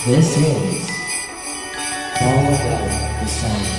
This is All About the Song.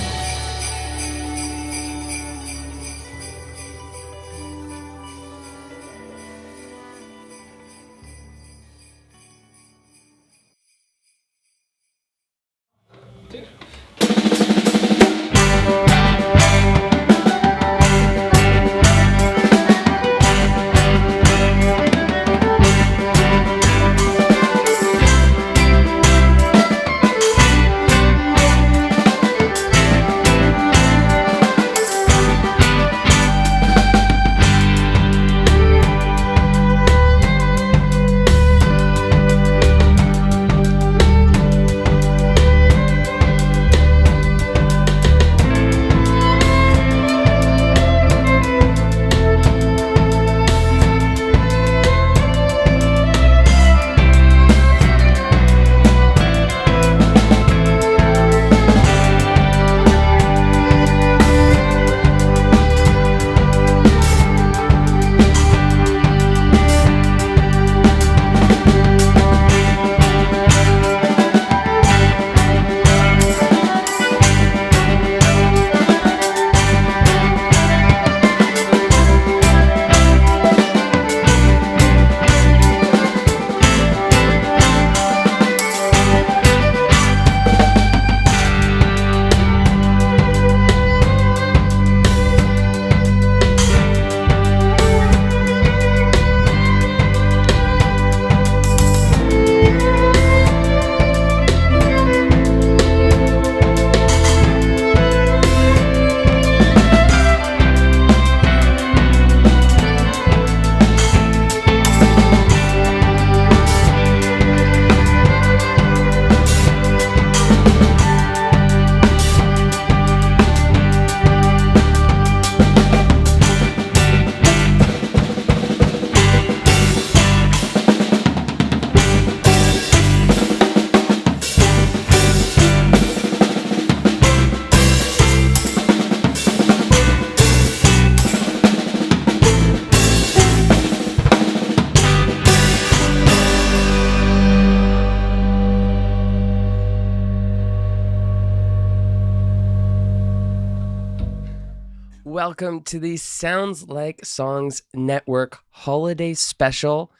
Welcome to the Sounds Like Songs Network holiday special.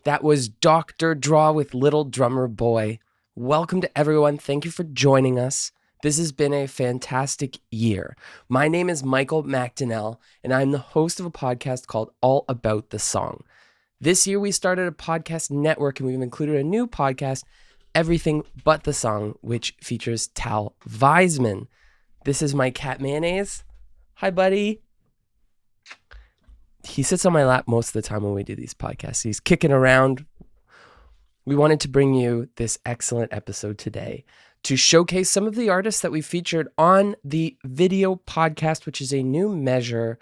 That was Dr. Draw with Little Drummer Boy. Welcome to everyone. Thank you for joining us. This has been a fantastic year. My name is Michael McDonnell, and I'm the host of a podcast called All About the Song. This year, we started a podcast network, and we've included a new podcast, Everything But the Song, which features Tal Weisman. This is my cat Mayonnaise. Hi, buddy. He sits on my lap most of the time when we do these podcasts. He's kicking around. We wanted to bring you this excellent episode today to showcase some of the artists that we featured on the video podcast, which is a new measure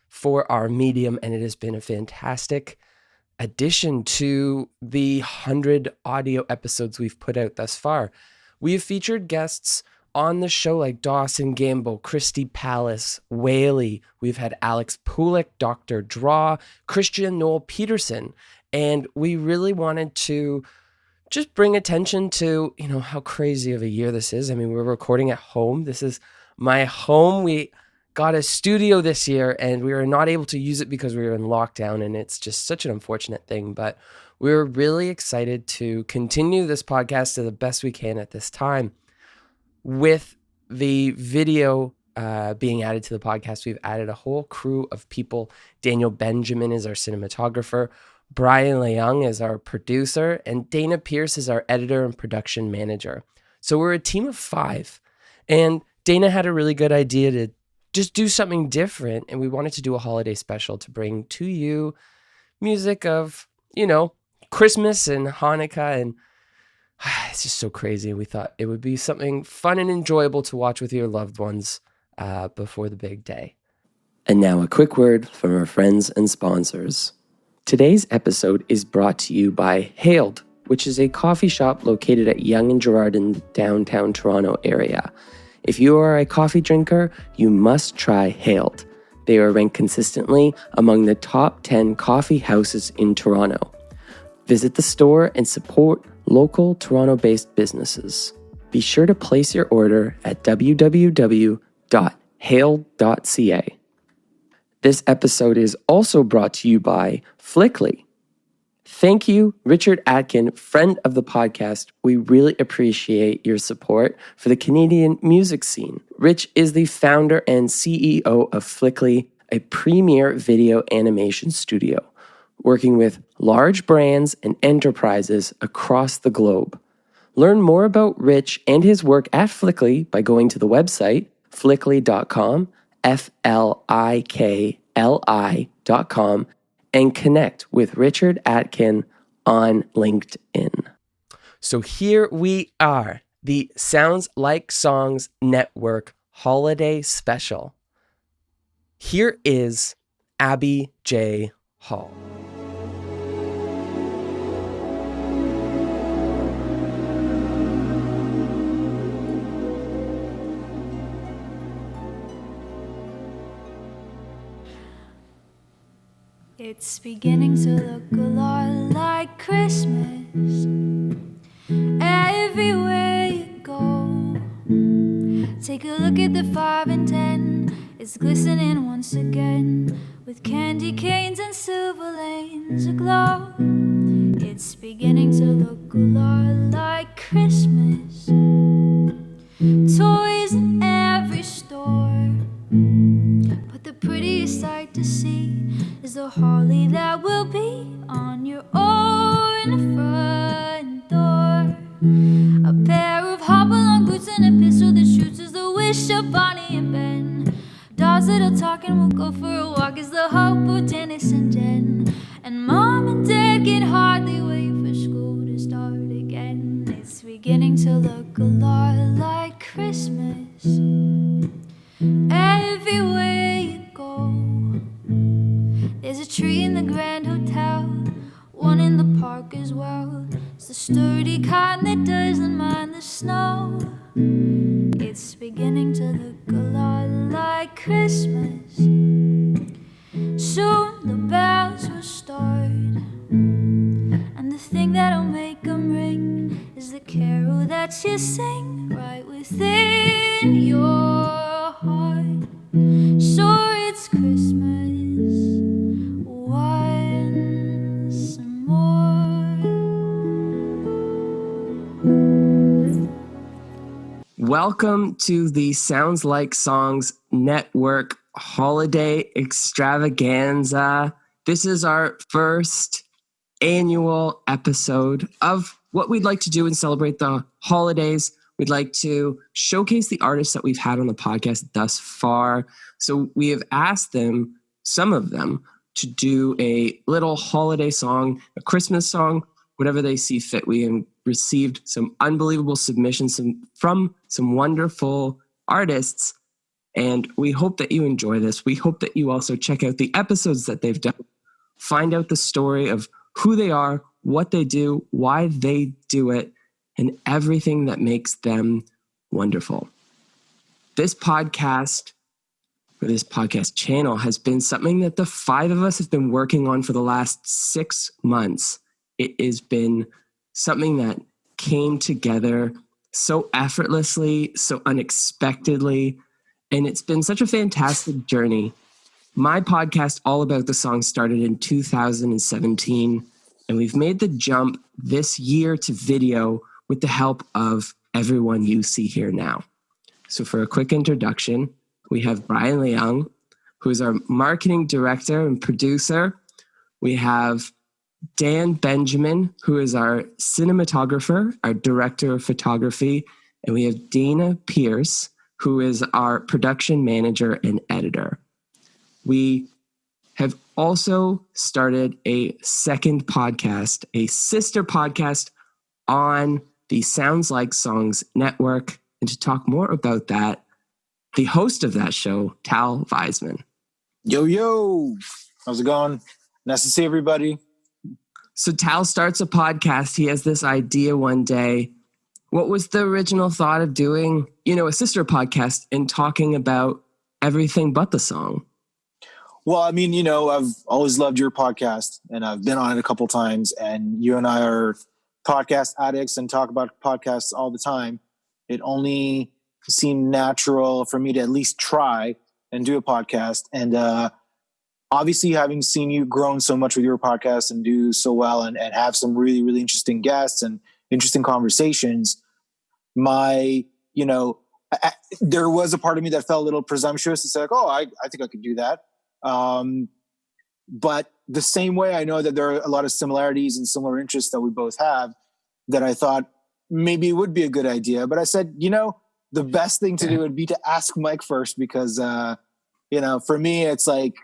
for our medium, and it has been a fantastic addition to the 100 audio episodes we've put out thus far. We have featured guests on the show like Dawson Gamble, Christy Palace, Whaley. We've had Alex Pulick, Dr. Draw, Christian Noel Peterson. And we really wanted to just bring attention to, how crazy of a year this is. I mean, we're recording at home. This is my home. We got a studio this year and we were not able to use it because we were in lockdown, and it's just such an unfortunate thing. But we're really excited to continue this podcast to the best we can at this time. With the video being added to the podcast, we've added a whole crew of people. Daniel Benjamin is our cinematographer, Brian Leung is our producer, and Dana Pierce is our editor and production manager. So we're a team of 5. And Dana had a really good idea to just do something different, and we wanted to do a holiday special to bring to you music of, Christmas and Hanukkah, and it's just so crazy. We thought it would be something fun and enjoyable to watch with your loved ones before the big day. And now a quick word from our friends and sponsors. Today's episode is brought to you by Hailed, which is a coffee shop located at Yonge and Gerrard in the downtown Toronto area. If you are a coffee drinker, you must try Hailed. They are ranked consistently among the top 10 coffee houses in Toronto. Visit the store and support local Toronto-based businesses. Be sure to place your order at www.hailed.ca. This episode is also brought to you by Flickly. Thank you, Richard Atkin, friend of the podcast. We really appreciate your support for the Canadian music scene. Rich is the founder and CEO of Flickly, a premier video animation studio, working with large brands and enterprises across the globe. Learn more about Rich and his work at Flickly by going to the website flickly.com, FLIKLI.com, and connect with Richard Atkin on LinkedIn. So here we are, the Sounds Like Songs Network Holiday Special. Here is Abby J. Hall. It's beginning to look a lot like Christmas everywhere you go. Take a look at the 5 and 10. It's glistening once again with candy canes and silver lanes aglow. It's beginning to look a lot like Christmas. Toys in every store. But the prettiest sight to see is the holly that will be on your own front door. A pair of hop-along boots and a pistol that shoots is the wish of Bonnie and Ben. Dolls that'll talk and we'll go for a walk is the hope of Dennis and Jen. And Mom and Dad can hardly wait for school to start again. It's beginning to look a lot like Christmas everywhere you go. There's a tree in the Grand Hotel, one in the park as well. It's the sturdy kind that doesn't mind the snow. It's beginning to look a lot like Christmas. Soon the bells will start, and the thing that'll make them ring is the carol that you sing right within your heart. Sure, it's Christmas once more. Welcome to the Sounds Like Songs Network Holiday Extravaganza. This is our first annual episode of what we'd like to do and celebrate the holidays. We'd like to showcase the artists that we've had on the podcast thus far. So we have asked them, some of them, to do a little holiday song, a Christmas song, whatever they see fit. We received some unbelievable submissions from some wonderful artists, and we hope that you enjoy this. We hope that you also check out the episodes that they've done, find out the story of who they are, what they do, why they do it, and everything that makes them wonderful. This podcast, or this podcast channel, has been something that the 5 of us have been working on for the last 6 months. It has been something that came together so effortlessly, so unexpectedly, and it's been such a fantastic journey. My podcast, All About the Song, started in 2017, and we've made the jump this year to video with the help of everyone you see here now. So for a quick introduction, we have Brian Leung, who is our marketing director and producer. We have Dan Benjamin, who is our cinematographer, our director of photography. And we have Dana Pierce, who is our production manager and editor. We have also started a second podcast, a sister podcast on the Sounds Like Songs Network. And to talk more about that, the host of that show, Tal Weisman. Yo, how's it going? Nice to see everybody. So Tal starts a podcast. He has this idea one day. What was the original thought of doing, a sister podcast and talking about everything but the song? Well, I mean, I've always loved your podcast and I've been on it a couple times, and you and I are podcast addicts and talk about podcasts all the time, it only seemed natural for me to at least try and do a podcast. And obviously, having seen you grown so much with your podcast and do so well and have some really, really interesting guests and interesting conversations, there was a part of me that felt a little presumptuous to say, like, oh, I think I could do that. But the same way I know that there are a lot of similarities and similar interests that we both have, that I thought maybe it would be a good idea. But I said, the best thing to do would be to ask Mike first, because, for me, it's like,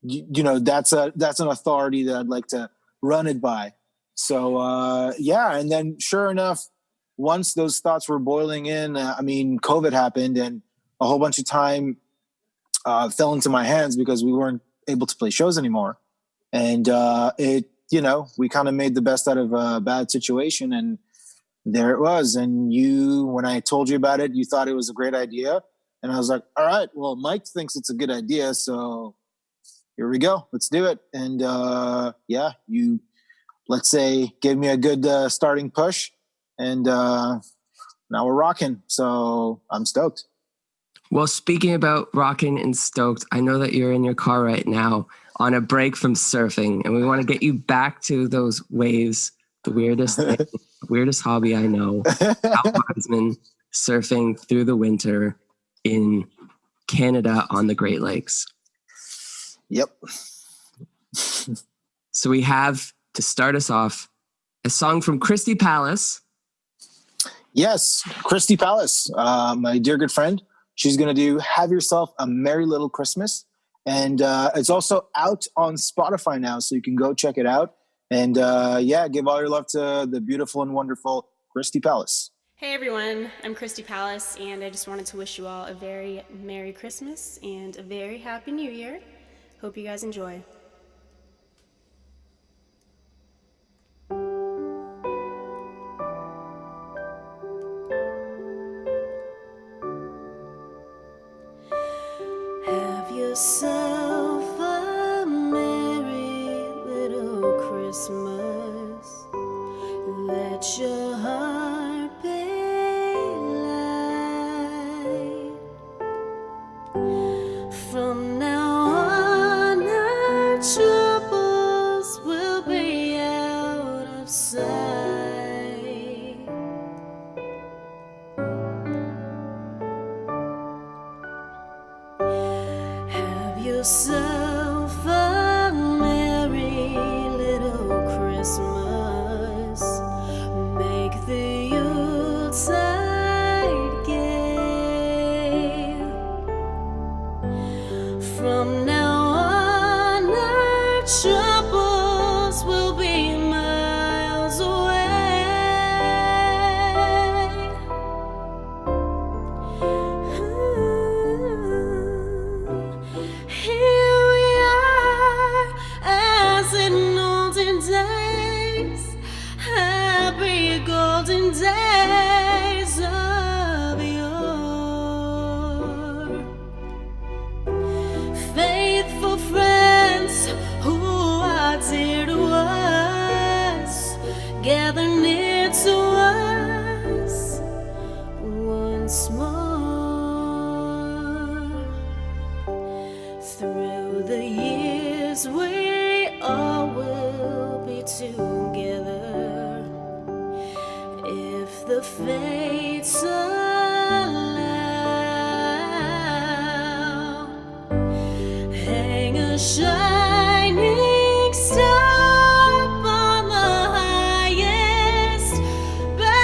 that's an authority that I'd like to run it by. So, and then sure enough, once those thoughts were boiling in, COVID happened and a whole bunch of time fell into my hands because we weren't able to play shows anymore. And we kind of made the best out of a bad situation, and there it was. And when I told you about it, you thought it was a great idea. And I was like, all right, well, Mike thinks it's a good idea, so here we go. Let's do it. And you, let's say, gave me a good starting push. And now we're rocking. So I'm stoked. Well, speaking about rocking and stoked, I know that you're in your car right now on a break from surfing, and we want to get you back to those waves, the weirdest thing, weirdest hobby I know, alpinism, surfing through the winter in Canada on the Great Lakes. Yep. So we have, to start us off, a song from Christy Palace. Yes, Christy Palace, my dear good friend. She's going to do Have Yourself a Merry Little Christmas. And it's also out on Spotify now, so you can go check it out. And give all your love to the beautiful and wonderful Christy Palace. Hey everyone, I'm Christy Palace, and I just wanted to wish you all a very Merry Christmas and a very Happy New Year. Hope you guys enjoy. Have yourself a merry little Christmas. Let your heart be light. From now on, our troubles will be out of sight. Have yourself a merry little Christmas. Make the Yuletide gay. From now on, our troubles will be miles away. Here we are, as in olden days, happy golden days of yore. Faithful friends who are dear to us, gather near to us once more. Through the years we all will be together, if the fates allow. Hang a shining star upon the highest bough,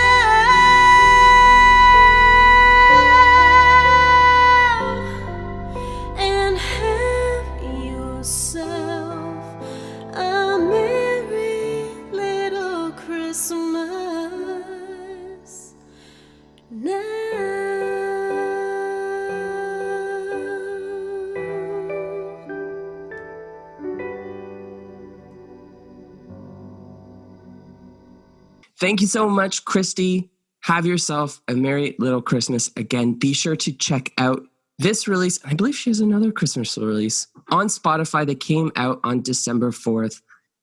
and have yourself a merry little Christmas now. Thank you so much, Christy. Have yourself a merry little Christmas. Again, be sure to check out this release. I believe she has another Christmas release on Spotify that came out on December 4th.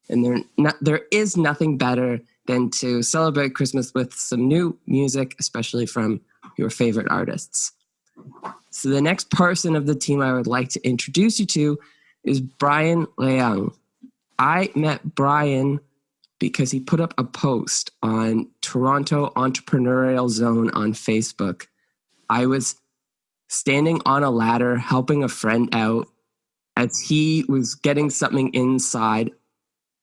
And there is nothing better than to celebrate Christmas with some new music, especially from your favorite artists. So the next person of the team I would like to introduce you to is Brian Leung. I met Brian because he put up a post on Toronto Entrepreneurial Zone on Facebook. I was standing on a ladder helping a friend out. As he was getting something inside,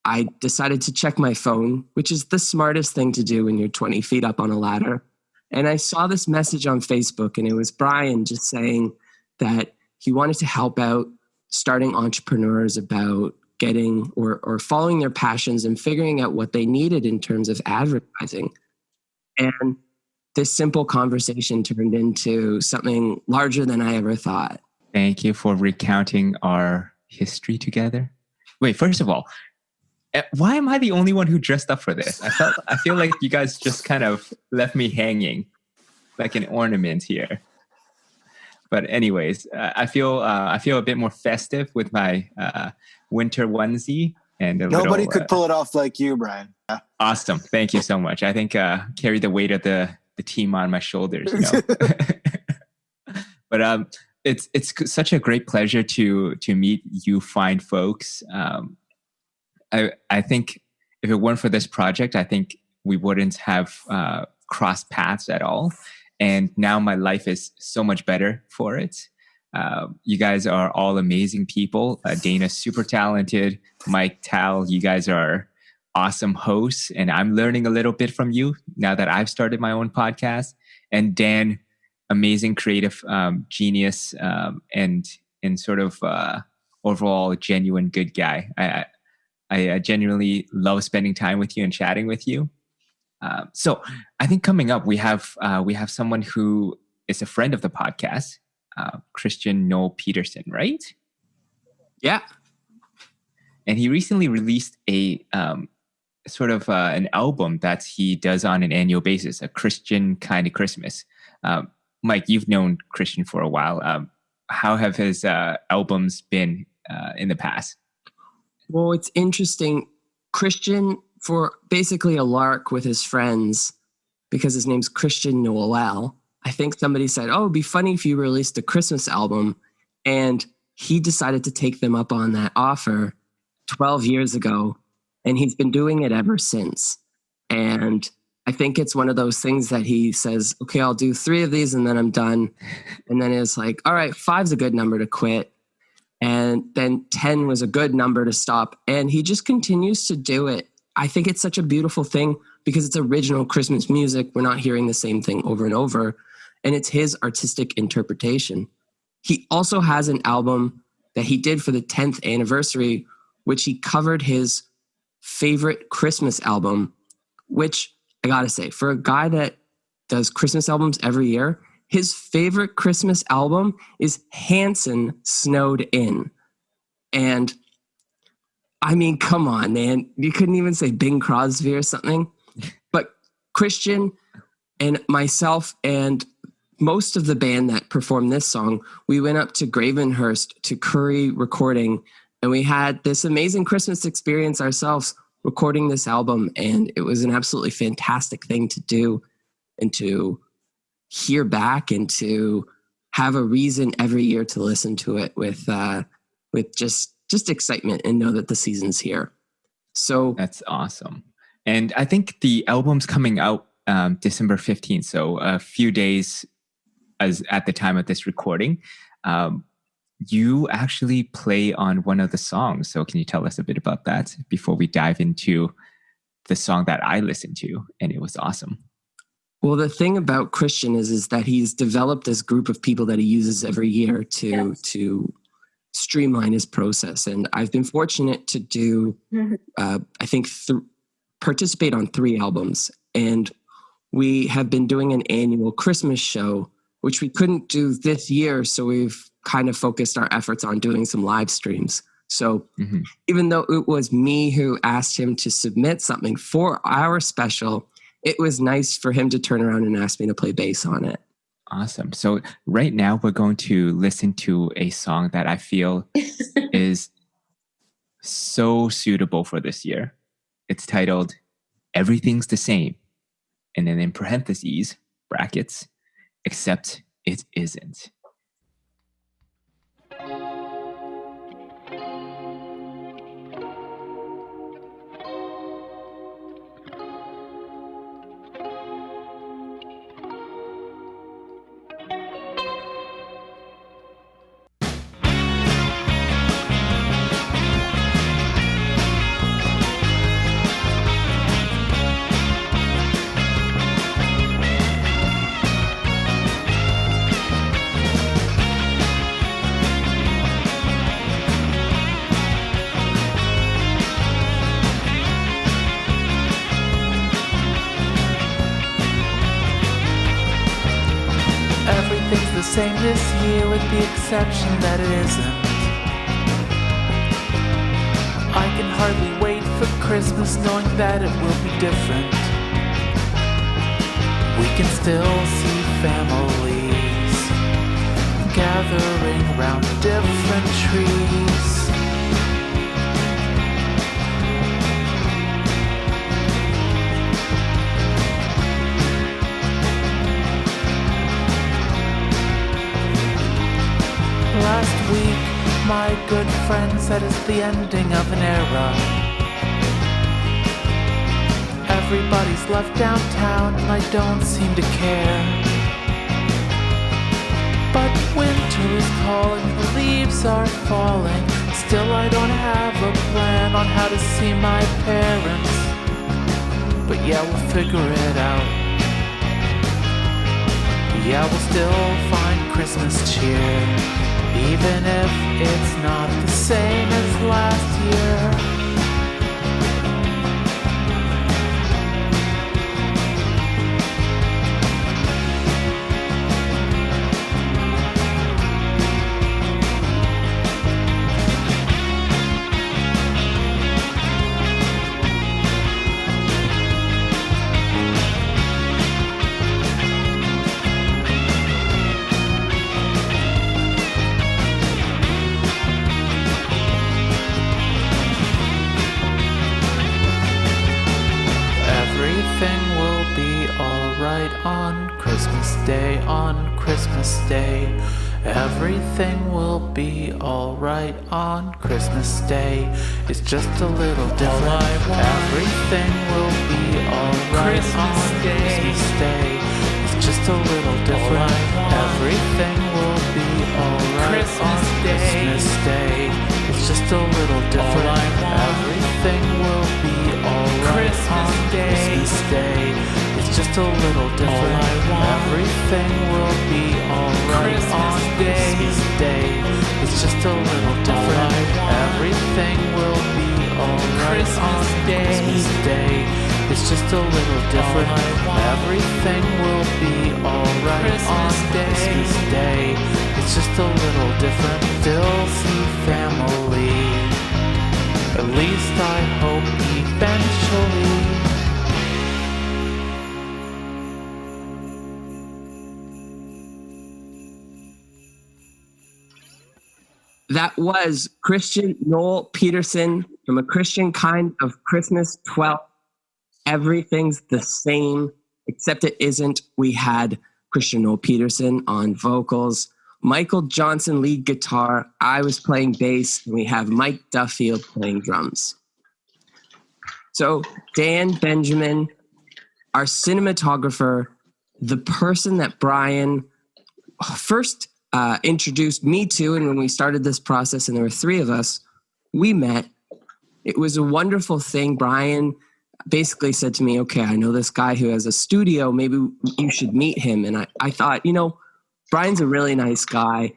I decided to check my phone, which is the smartest thing to do when you're 20 feet up on a ladder. And I saw this message on Facebook, and it was Brian just saying that he wanted to help out starting entrepreneurs about getting or following their passions and figuring out what they needed in terms of advertising. And this simple conversation turned into something larger than I ever thought. Thank you for recounting our history together. Wait, first of all, why am I the only one who dressed up for this? I feel like you guys just kind of left me hanging like an ornament here. But anyways, I feel a bit more festive with my winter onesie and Nobody could pull it off like you, Brian. Awesome. Thank you so much. I think carry the weight of the team on my shoulders, you know. But it's such a great pleasure to meet you fine folks. I think if it weren't for this project, I think we wouldn't have crossed paths at all. And now my life is so much better for it. You guys are all amazing people. Dana's super talented. Mike, Tal, you guys are awesome hosts. And I'm learning a little bit from you now that I've started my own podcast. And Dan, amazing creative genius and sort of overall genuine good guy. I genuinely love spending time with you and chatting with you. So I think coming up, we have someone who is a friend of the podcast, Christian Noel Peterson, right? Yeah. And he recently released a sort of an album that he does on an annual basis, a Christian kind of Christmas. Mike, you've known Christian for a while. How have his albums been in the past? Well, it's interesting. Christian, for basically a lark with his friends, because his name's Christian Noel, I think somebody said, oh, it'd be funny if you released a Christmas album. And he decided to take them up on that offer 12 years ago. And he's been doing it ever since. And I think it's one of those things that he says, okay, I'll do 3 of these and then I'm done. And then it's like, all right, 5's a good number to quit. And then 10 was a good number to stop. And he just continues to do it. I think it's such a beautiful thing because it's original Christmas music. We're not hearing the same thing over and over. And it's his artistic interpretation. He also has an album that he did for the 10th anniversary, which he covered his favorite Christmas album, which I gotta say, for a guy that does Christmas albums every year, his favorite Christmas album is Hanson Snowed In. And I mean, come on, man. You couldn't even say Bing Crosby or something. But Christian and myself and most of the band that performed this song, we went up to Gravenhurst to Curry Recording, and we had this amazing Christmas experience ourselves recording this album. And it was an absolutely fantastic thing to do and to hear back and to have a reason every year to listen to it with just excitement and know that the season's here. So that's awesome. And I think the album's coming out December 15th. So a few days as at the time of this recording. You actually play on one of the songs. So can you tell us a bit about that before we dive into the song that I listened to? And it was awesome. Well, the thing about Christian is that he's developed this group of people that he uses every year to streamline his process. And I've been fortunate to do, I think, participate on 3 albums. And we have been doing an annual Christmas show, which we couldn't do this year. So we've kind of focused our efforts on doing some live streams. So even though it was me who asked him to submit something for our special, it was nice for him to turn around and ask me to play bass on it. Awesome. So right now we're going to listen to a song that I feel is so suitable for this year. It's titled Everything's the Same, and then in parentheses, brackets, except it isn't. Everything's the same this year with the exception that it isn't. I can hardly wait for Christmas knowing that it will be different. We can still see families gathering round different trees. Last week, my good friend said it's the ending of an era. Everybody's left downtown and I don't seem to care. But winter is calling, the leaves are falling. Still I don't have a plan on how to see my parents. But yeah, we'll figure it out. Yeah, we'll still find Christmas cheer, even if it's not the same as last year. Everything will be alright on Christmas Day, on Christmas Day. Everything will be alright on Christmas Day. It's just a little different. Everything will be alright on Christmas Day. It's just a little different. Everything will be alright on Christmas Day. It's just a little different. Everything will be alright on Christmas Day. It's just a little different. Everything will be alright on Christmas Day. It's just a little different. Everything will be alright on Christmas Day. It's just a little different. Everything will be alright on Christmas Day. It's just a little different. Still see family. At least I hope eventually. That was Christian Noel Peterson from A Christian Kind of Christmas 12. Everything's the same, except it isn't. We had Christian Noel Peterson on vocals, Michael Johnson lead guitar, I was playing bass, and we have Mike Duffield playing drums. So Dan Benjamin, our cinematographer, the person that Brian first introduced me to, and when we started this process and there were three of us, we met. It was a wonderful thing. Brian basically said to me, okay, I know this guy who has a studio, maybe you should meet him. And I thought, Brian's a really nice guy.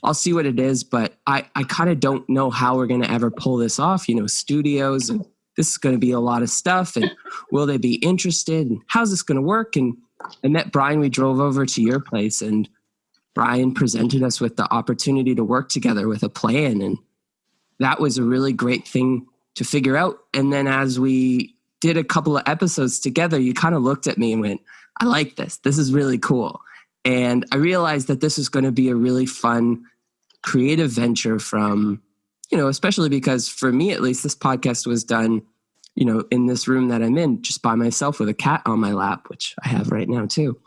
I'll see what it is, but I kind of don't know how we're going to ever pull this off, studios, and this is going to be a lot of stuff, and will they be interested, and how's this going to work? And I met Brian, we drove over to your place, and Brian presented us with the opportunity to work together with a plan, and that was a really great thing to figure out. And then as we did a couple of episodes together, you kind of looked at me and went, I like this. This is really cool. And I realized that this is going to be a really fun, creative venture from especially because for me, at least, this podcast was done, in this room that I'm in, just by myself with a cat on my lap, which I have right now too.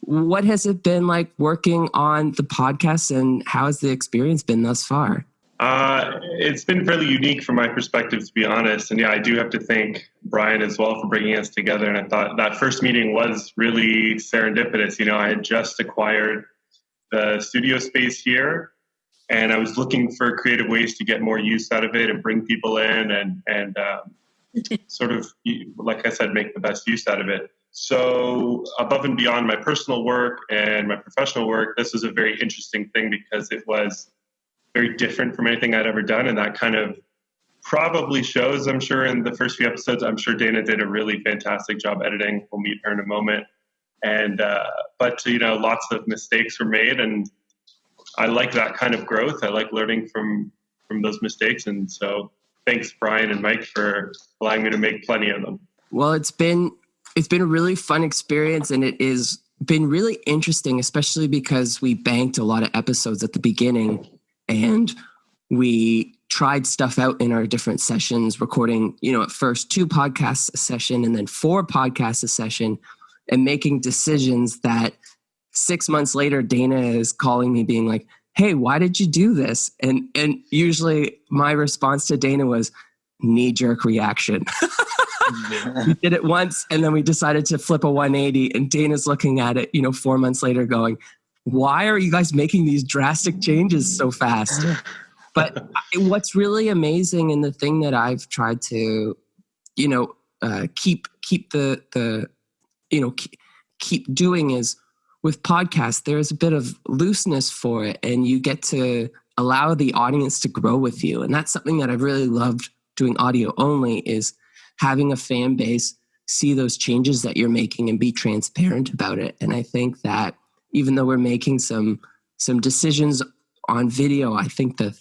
What has it been like working on the podcast, and how has the experience been thus far? It's been fairly unique from my perspective, to be honest. And yeah, I do have to thank Brian as well for bringing us together. And I thought that first meeting was really serendipitous. I had just acquired the studio space here, and I was looking for creative ways to get more use out of it and bring people in and sort of, like I said, make the best use out of it. So above and beyond my personal work and my professional work, this was a very interesting thing because it was very different from anything I'd ever done. And that kind of probably shows, I'm sure, in the first few episodes. I'm sure Dana did a really fantastic job editing. We'll meet her in a moment. And, but lots of mistakes were made, and I like that kind of growth. I like learning from those mistakes. And so thanks, Brian and Mike, for allowing me to make plenty of them. Well, it's been a really fun experience, and it is been really interesting, especially because we banked a lot of episodes at the beginning, and we tried stuff out in our different sessions, recording, at first 2 podcasts a session and then 4 podcasts a session, and making decisions that 6 months later, Dana is calling me being like, hey, why did you do this? And usually my response to Dana was knee-jerk reaction. We did it once, and then we decided to flip a 180, and Dana's looking at it, 4 months later going, why are you guys making these drastic changes so fast? But what's really amazing, and the thing that I've tried to, keep doing is, with podcasts, there's a bit of looseness for it, and you get to allow the audience to grow with you. And that's something that I've really loved doing audio only, is having a fan base see those changes that you're making and be transparent about it. And I think that even though we're making some decisions on video, I think that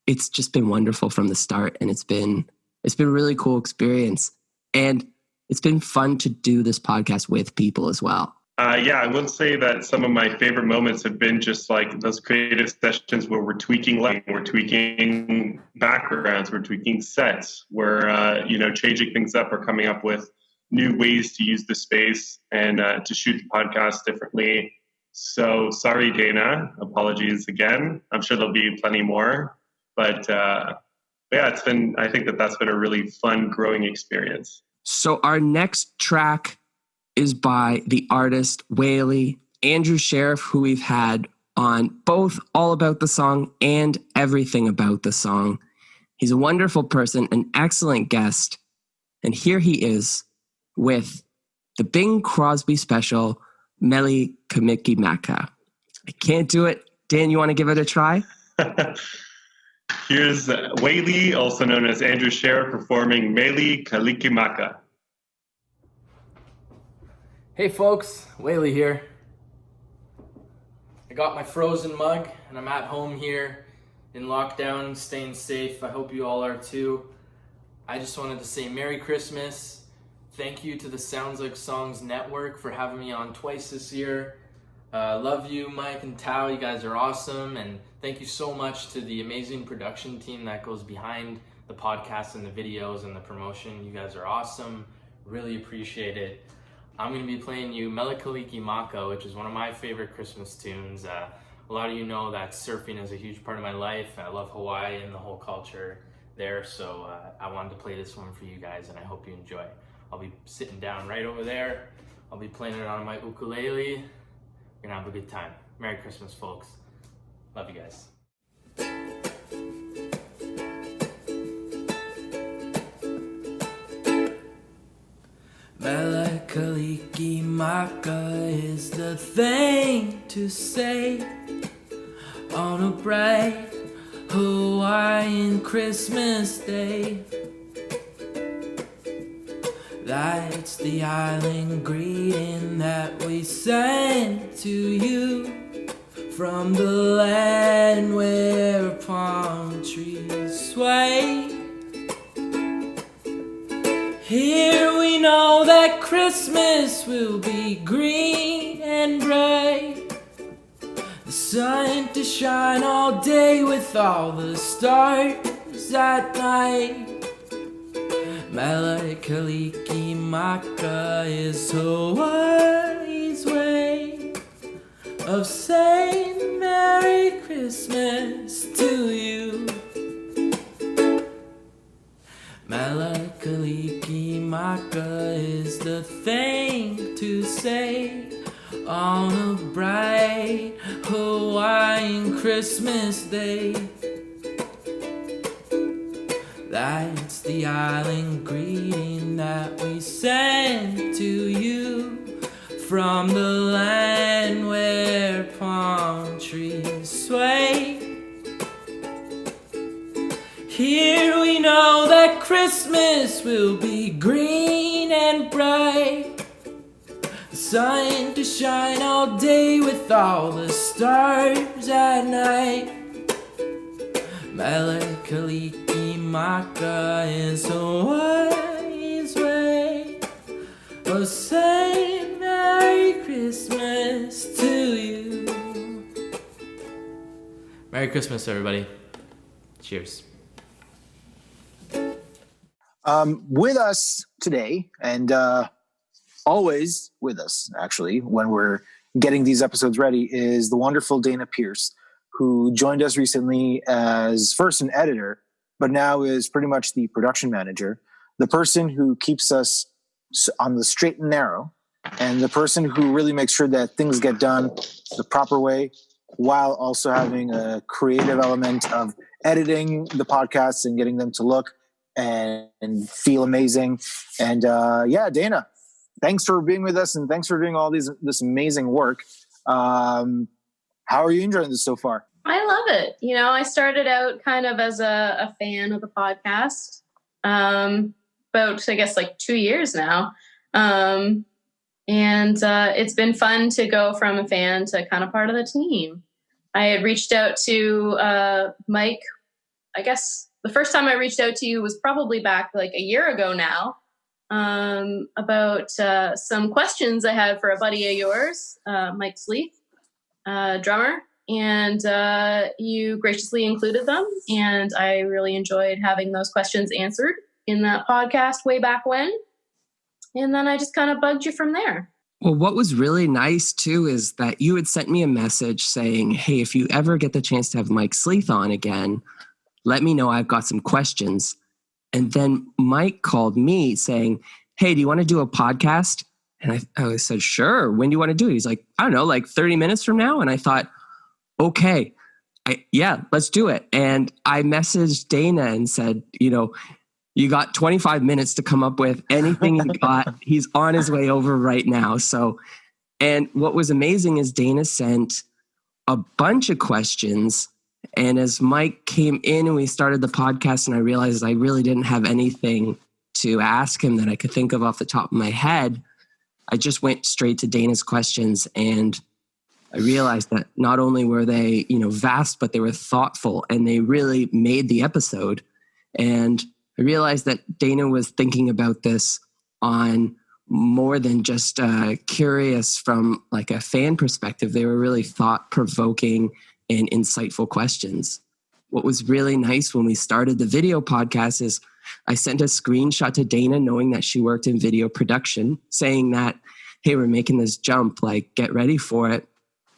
it's just been wonderful from the start, and it's been a really cool experience. And it's been fun to do this podcast with people as well. Yeah, I will say that some of my favorite moments have been just like those creative sessions where we're tweaking lighting, we're tweaking backgrounds, we're tweaking sets, we're changing things up or coming up with new ways to use the space and to shoot the podcast differently. So sorry, Dana. Apologies again. I'm sure there'll be plenty more. But yeah, I think that's been a really fun growing experience. So our next track is by the artist Whaley, Andrew Sheriff, who we've had on both All About the Song and Everything About the Song. He's a wonderful person, an excellent guest. And here he is with the Bing Crosby special, Meli Kalikimaka. I can't do it. Dan, you want to give it a try? Here's Whaley, also known as Andrew Sheriff, performing Meli Kalikimaka. Hey folks, Whaley here. I got my frozen mug and I'm at home here in lockdown, staying safe. I hope you all are too. I just wanted to say Merry Christmas. Thank you to the Sounds Like Songs Network for having me on twice this year. Love you, Mike and Tao. You guys are awesome. And thank you so much to the amazing production team that goes behind the podcast and the videos and the promotion. You guys are awesome. Really appreciate it. I'm going to be playing you Meli Kalikimaka, which is one of my favorite Christmas tunes. A lot of you know that surfing is a huge part of my life. I love Hawaii and the whole culture there, so I wanted to play this one for you guys, and I hope you enjoy. I'll be sitting down right over there. I'll be playing it on my ukulele. We're going to have a good time. Merry Christmas, folks. Love you guys. Meli Kalikimaka is the thing to say on a bright Hawaiian Christmas day. That's the island greeting that we send to you from the land where palm trees sway. Here we know that Christmas will be green and bright, the sun to shine all day with all the stars. stars at night. Melakaliki Maka is Hawaii's way of saying Merry Christmas to you. Melakaliki Maka is the thing to say on a bright Hawaiian Christmas day. That's the island greeting that we send to you from the land where palm trees sway. Here we know that Christmas will be green and bright, the sun to shine all day with all the stars at night. Melakaliki Maka is Hawaii's way of saying Merry Christmas to you. Merry Christmas, everybody. Cheers. With us today, and always with us, actually, when we're getting these episodes ready, is the wonderful Dana Pierce, who joined us recently as first an editor, but now is pretty much the production manager, the person who keeps us on the straight and narrow, and the person who really makes sure that things get done the proper way, while also having a creative element of editing the podcasts and getting them to look and feel amazing. And yeah, Dana, thanks for being with us, and thanks for doing all this amazing work. How are you enjoying this so far? I love it. You know, I started out kind of as a fan of the podcast about, I guess, like 2 years now. And it's been fun to go from a fan to kind of part of the team. I had reached out to Mike. I guess the first time I reached out to you was probably back like a year ago now, about some questions I had for a buddy of yours, Mike Sleeth, drummer. And you graciously included them. And I really enjoyed having those questions answered in that podcast way back when. And then I just kind of bugged you from there. Well, what was really nice, too, is that you had sent me a message saying, hey, if you ever get the chance to have Mike Sleeth on again, let me know. I've got some questions. And then Mike called me saying, hey, do you want to do a podcast? And I said, sure. When do you want to do it? He's like, I don't know, like 30 minutes from now. And I thought, okay, yeah, let's do it. And I messaged Dana and said, you know, you got 25 minutes to come up with anything you got. He's on his way over right now. So, and what was amazing is Dana sent a bunch of questions. And as Mike came in and we started the podcast, and I realized I really didn't have anything to ask him that I could think of off the top of my head, I just went straight to Dana's questions, and I realized that not only were they, you know, vast, but they were thoughtful, and they really made the episode. And I realized that Dana was thinking about this on more than just curious from like a fan perspective. They were really thought-provoking and insightful questions. What was really nice when we started the video podcast is I sent a screenshot to Dana knowing that she worked in video production, saying that, hey, we're making this jump, like get ready for it.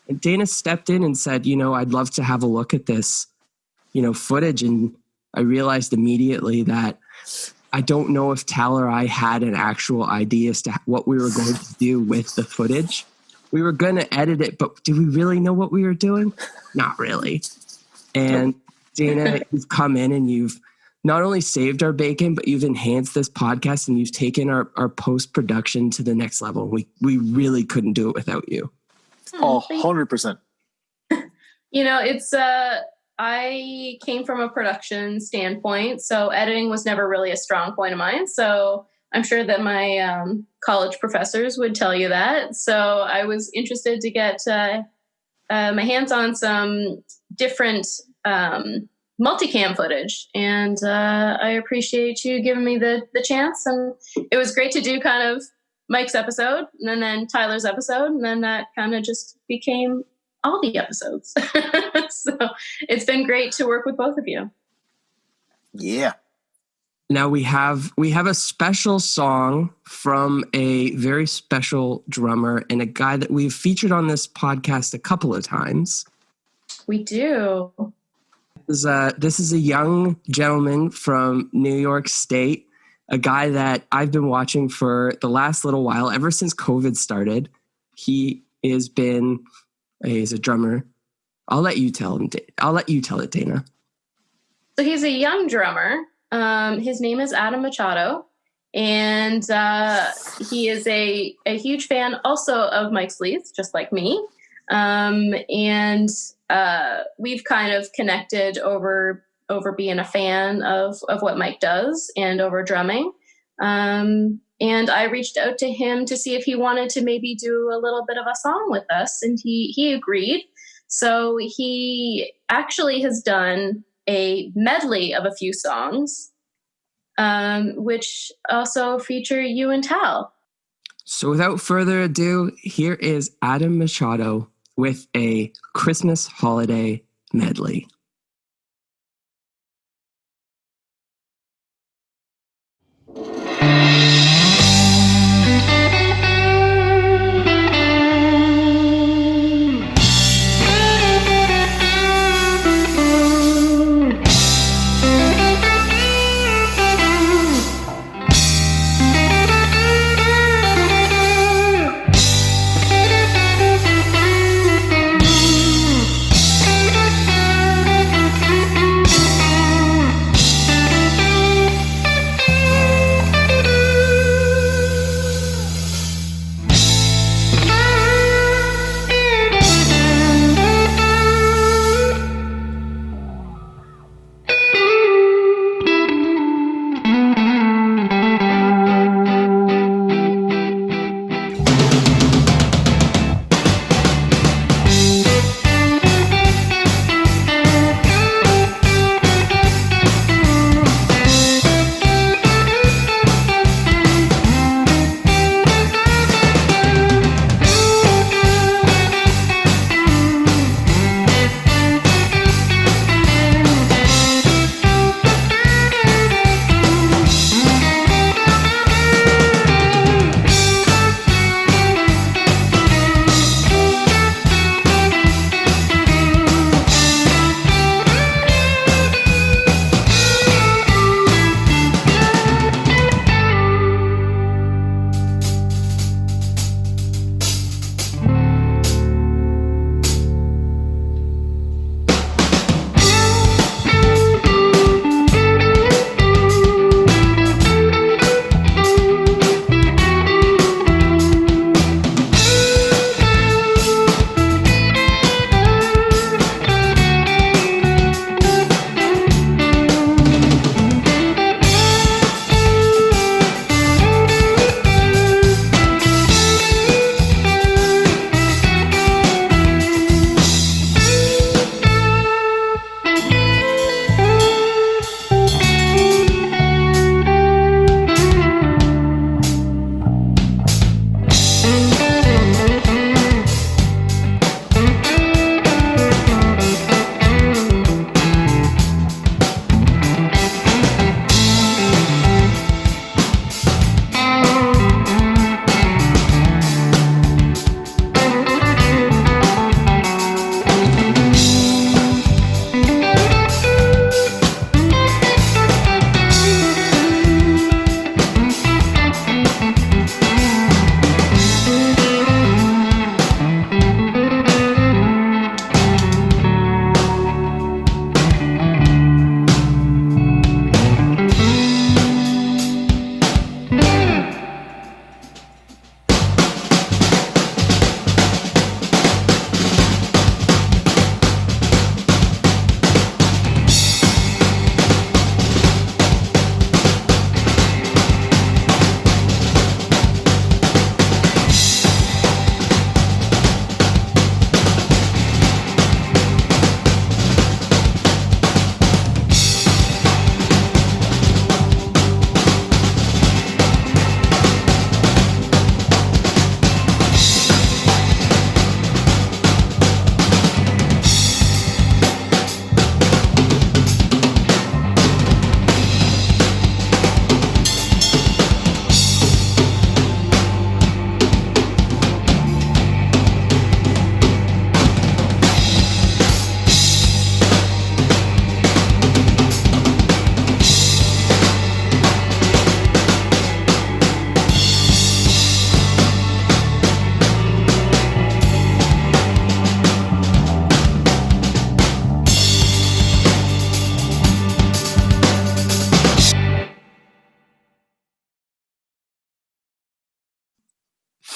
And Dana stepped in and said, you know, I'd love to have a look at this, you know, footage. And I realized immediately that I don't know if Tal or I had an actual idea as to what we were going to do with the footage. We were going to edit it, but do we really know what we were doing? Not really. And Dana, you've come in and you've not only saved our bacon, but you've enhanced this podcast, and you've taken our post-production to the next level. We really couldn't do it without you. Oh, 100%. You know, it's, I came from a production standpoint, so editing was never really a strong point of mine. So I'm sure that my college professors would tell you that. So I was interested to get my hands on some different multicam footage. And I appreciate you giving me the chance. And it was great to do kind of Mike's episode and then Tyler's episode. And then that kind of just became all the episodes. So it's been great to work with both of you. Yeah. Now we have a special song from a very special drummer and a guy that we've featured on this podcast a couple of times. We do. This is a young gentleman from New York State, a guy that I've been watching for the last little while, ever since COVID started. He's a drummer. I'll let you tell it, Dana. So he's a young drummer. His name is Adam Machado, and he is a huge fan also of Mike Sleeth, just like me. And we've kind of connected over being a fan of what Mike does and over drumming. And I reached out to him to see if he wanted to maybe do a little bit of a song with us, and he agreed. So he actually has done a medley of a few songs, which also feature you and Tal. So without further ado, here is Adam Machado with a Christmas holiday medley.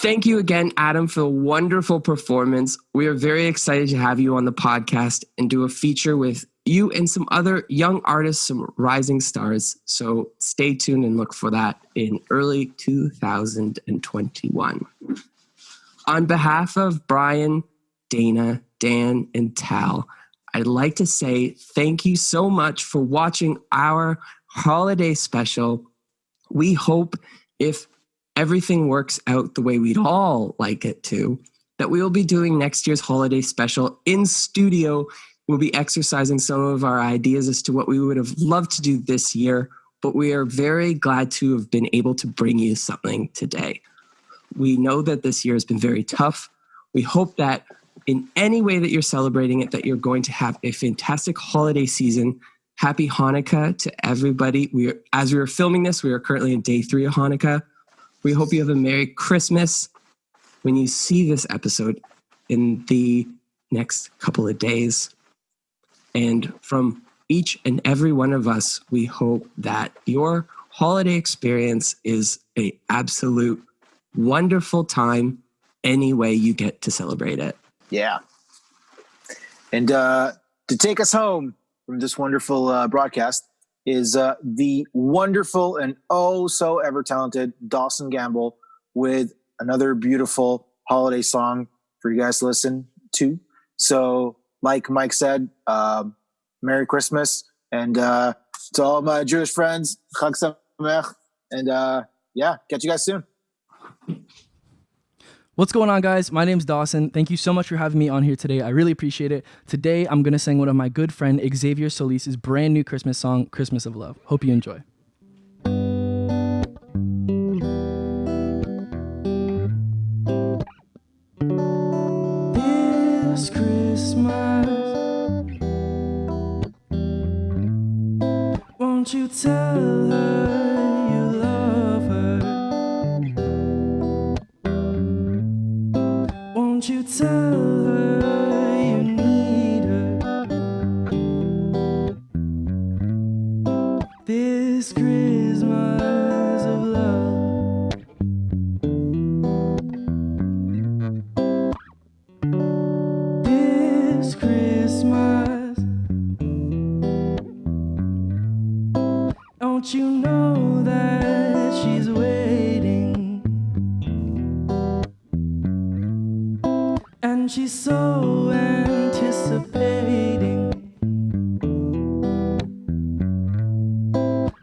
Thank you again, Adam, for the wonderful performance. We are very excited to have you on the podcast and do a feature with you and some other young artists, some rising stars. So stay tuned and look for that in early 2021. On behalf of Brian, Dana, Dan, and Tal, I'd like to say thank you so much for watching our holiday special. We hope, if everything works out the way we'd all like it to, that we will be doing next year's holiday special in studio. We'll be exercising some of our ideas as to what we would have loved to do this year, but we are very glad to have been able to bring you something today. We know that this year has been very tough. We hope that in any way that you're celebrating it, that you're going to have a fantastic holiday season. Happy Hanukkah to everybody. As we are filming this, we are currently in day 3 of Hanukkah. We hope you have a Merry Christmas when you see this episode in the next couple of days. And from each and every one of us, we hope that your holiday experience is an absolute wonderful time any way you get to celebrate it. Yeah. And to take us home from this wonderful broadcast is the wonderful and oh so ever talented Dawson Gamble with another beautiful holiday song for you guys to listen to. So like Mike said, Merry Christmas. And to all my Jewish friends, Chag Sameach. And yeah, catch you guys soon. What's going on, guys? My name's Dawson. Thank you so much for having me on here today. I really appreciate it. Today, I'm going to sing one of my good friend Xavier Solis's brand new Christmas song, Christmas of Love. Hope you enjoy. This Christmas, won't you tell her you love her? Won't you tell her you need her? This Christmas of love. This Christmas, don't you know that she's waiting? And she's so anticipating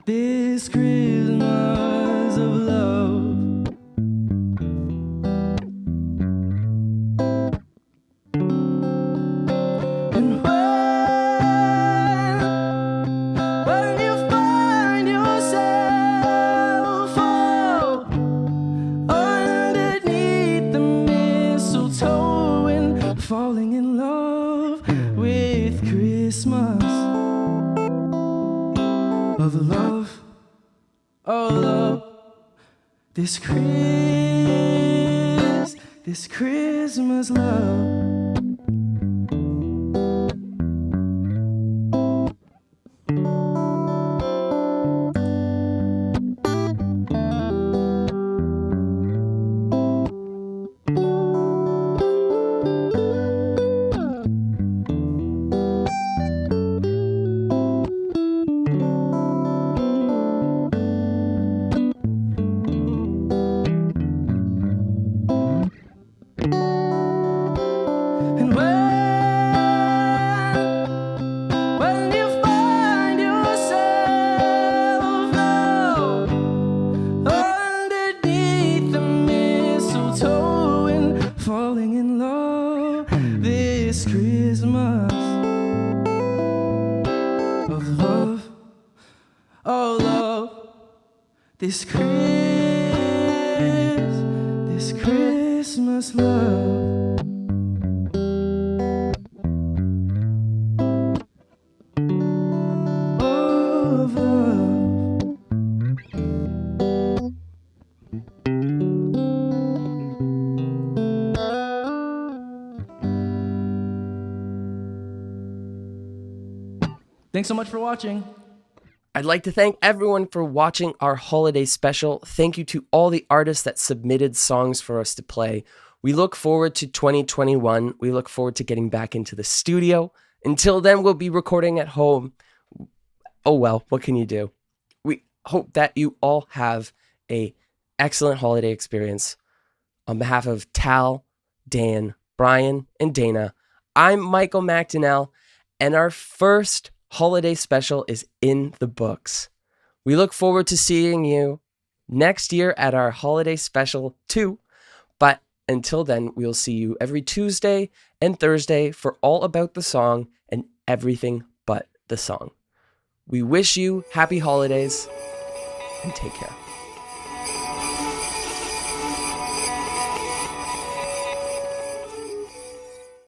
this Christmas of love. And when you find yourself underneath the mistletoe and falling in love with Christmas of love, oh love, this Christmas love. And when you find yourself underneath the mistletoe and falling in love this Christmas of love, oh love, this Christmas love. Of love. Thanks so much for watching. I'd like to thank everyone for watching our holiday special. Thank you to all the artists that submitted songs for us to play. We look forward to 2021. We look forward to getting back into the studio. Until then, we'll be recording at home. Oh well, what can you do? We hope that you all have a excellent holiday experience. On behalf of Tal, Dan, Brian, and Dana, I'm Michael McDonnell, and our first holiday special is in the books. We look forward to seeing you next year at our holiday special too. But until then, we'll see you every Tuesday and Thursday for All About the Song and everything but the song. We wish you happy holidays and take care.